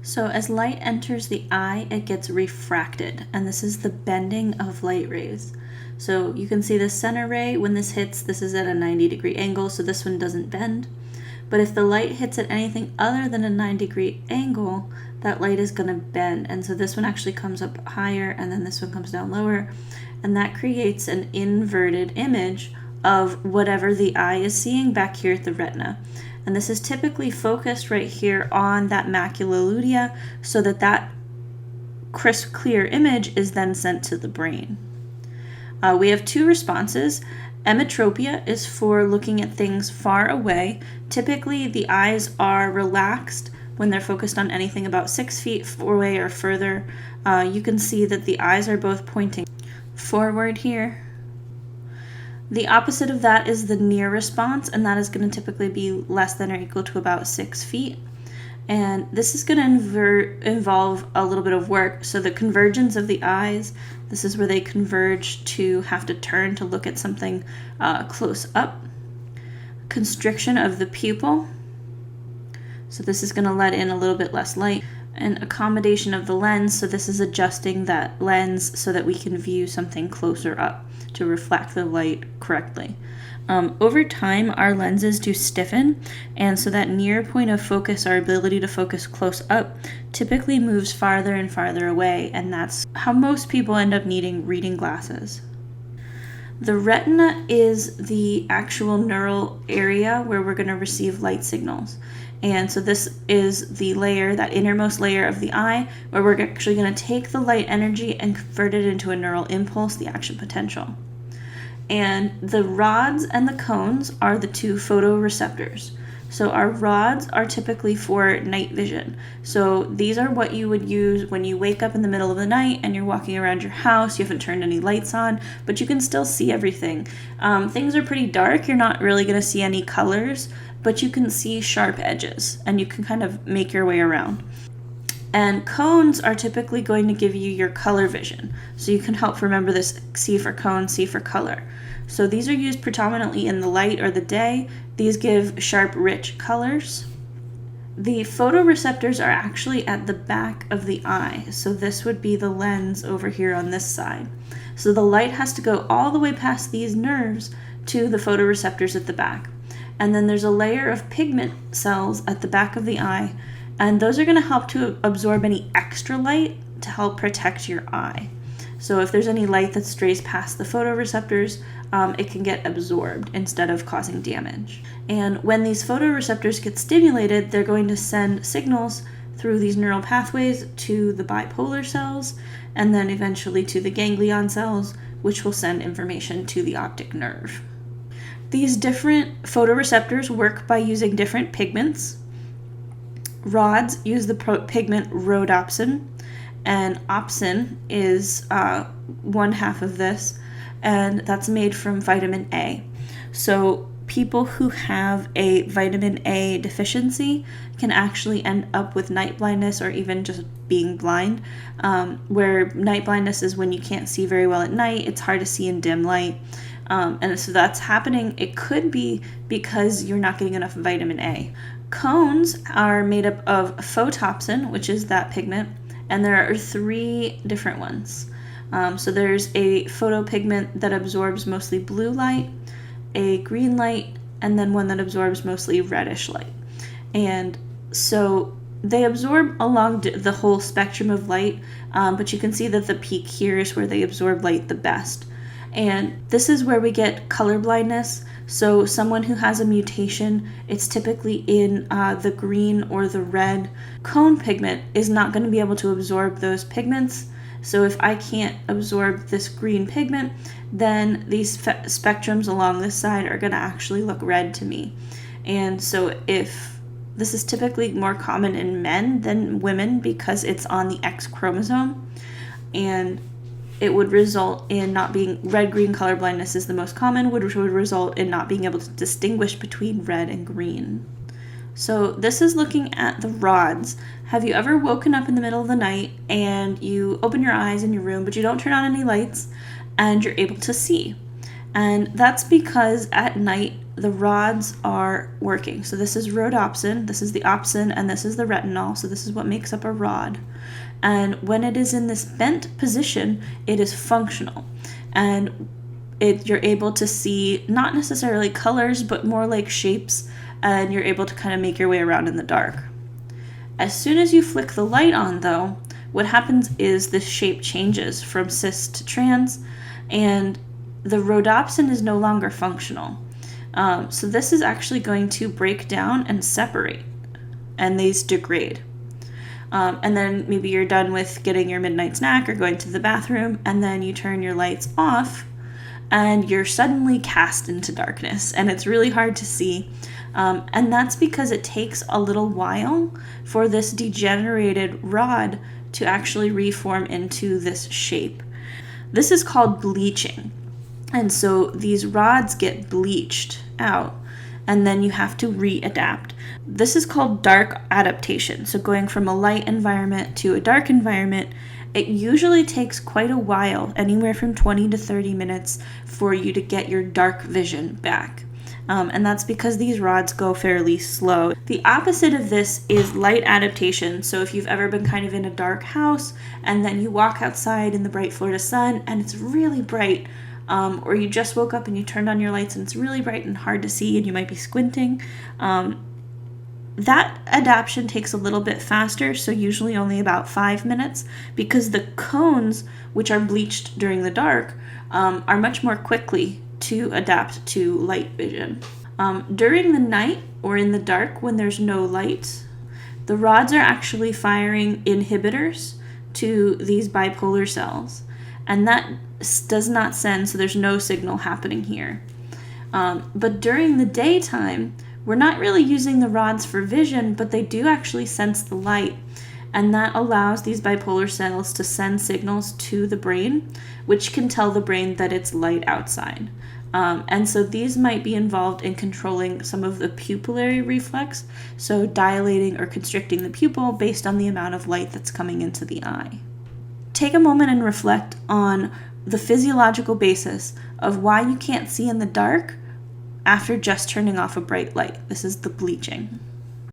So as light enters the eye, it gets refracted, and this is the bending of light rays. So you can see the center ray, when this hits, this is at a 90-degree angle, so this one doesn't bend. But if the light hits at anything other than a 90-degree angle, that light is going to bend. And so this one actually comes up higher, and then this one comes down lower, and that creates an inverted image of whatever the eye is seeing back here at the retina. And this is typically focused right here on that macula lutea, so that that crisp, clear image is then sent to the brain. We have two responses. Emmatropia is for looking at things far away. Typically, the eyes are relaxed when they're focused on anything about 6 feet away or further. You can see that the eyes are both pointing forward here. The opposite of that is the near response, and that is going to typically be less than or equal to about 6 feet. And this is going to involve a little bit of work. So the convergence of the eyes, this is where they converge to have to turn to look at something close up. Constriction of the pupil. So this is going to let in a little bit less light. And accommodation of the lens, so this is adjusting that lens so that we can view something closer up to reflect the light correctly. Over time, our lenses do stiffen, and so that near point of focus, our ability to focus close up, typically moves farther and farther away, and that's how most people end up needing reading glasses. The retina is the actual neural area where we're going to receive light signals. And so this is the layer, that innermost layer of the eye, where we're actually going to take the light energy and convert it into a neural impulse, the action potential. And the rods and the cones are the two photoreceptors. So our rods are typically for night vision. So these are what you would use when you wake up in the middle of the night and you're walking around your house, you haven't turned any lights on, but you can still see everything. Things are pretty dark, you're not really going to see any colors, but you can see sharp edges and you can kind of make your way around. And cones are typically going to give you your color vision. So you can help remember this: C for cone, C for color. So these are used predominantly in the light or the day. These give sharp, rich colors. The photoreceptors are actually at the back of the eye. So this would be the lens over here on this side. So the light has to go all the way past these nerves to the photoreceptors at the back. And then there's a layer of pigment cells at the back of the eye, and those are going to help to absorb any extra light to help protect your eye. So if there's any light that strays past the photoreceptors, it can get absorbed instead of causing damage. And when these photoreceptors get stimulated, they're going to send signals through these neural pathways to the bipolar cells, and then eventually to the ganglion cells, which will send information to the optic nerve. These different photoreceptors work by using different pigments. Rods use the pigment rhodopsin, and opsin is one half of this, and that's made from vitamin A. So people who have a vitamin A deficiency can actually end up with night blindness or even just being blind, where night blindness is when you can't see very well at night, it's hard to see in dim light. And so that's happening. It could be because you're not getting enough vitamin A. Cones are made up of photopsin, which is that pigment, and there are 3 different ones. So there's a photopigment that absorbs mostly blue light, a green light, and then one that absorbs mostly reddish light. And so they absorb along the whole spectrum of light, but you can see that the peak here is where they absorb light the best. And this is where we get color blindness. So someone who has a mutation, it's typically in the green or the red. Cone pigment is not going to be able to absorb those pigments. So if I can't absorb this green pigment, then these spectrums along this side are going to actually look red to me. And so if this is typically more common in men than women because it's on the X chromosome, and it would result in not being red-green color blindness is the most common, which would result in not being able to distinguish between red and green. So this is looking at the rods. Have you ever woken up in the middle of the night and you open your eyes in your room, but you don't turn on any lights and you're able to see? And that's because at night the rods are working. So this is rhodopsin, this is the opsin, and this is the retinol. So this is what makes up a rod. And when it is in this bent position, it is functional. And you're able to see not necessarily colors, but more like shapes, and you're able to kind of make your way around in the dark. As soon as you flick the light on, though, what happens is this shape changes from cis to trans, and the rhodopsin is no longer functional. So this is actually going to break down and separate, and these degrade. And then maybe you're done with getting your midnight snack or going to the bathroom, and then you turn your lights off, and you're suddenly cast into darkness, and it's really hard to see. And that's because it takes a little while for this degenerated rod to actually reform into this shape. This is called bleaching. And so these rods get bleached out, and then you have to readapt. This is called dark adaptation. So going from a light environment to a dark environment, it usually takes quite a while, anywhere from 20 to 30 minutes, for you to get your dark vision back. And that's because these rods go fairly slow. The opposite of this is light adaptation. So if you've ever been kind of in a dark house and then you walk outside in the bright Florida sun and it's really bright, or you just woke up and you turned on your lights and it's really bright and hard to see and you might be squinting, that adaptation takes a little bit faster, so usually only about 5 minutes, because the cones, which are bleached during the dark, are much more quickly to adapt to light vision. During the night or in the dark when there's no light, the rods are actually firing inhibitors to these bipolar cells, and that does not send, so there's no signal happening here. But during the daytime, we're not really using the rods for vision, but they do actually sense the light, and that allows these bipolar cells to send signals to the brain, which can tell the brain that it's light outside. And so these might be involved in controlling some of the pupillary reflex, so dilating or constricting the pupil based on the amount of light that's coming into the eye. Take a moment and reflect on the physiological basis of why you can't see in the dark after just turning off a bright light. This is the bleaching.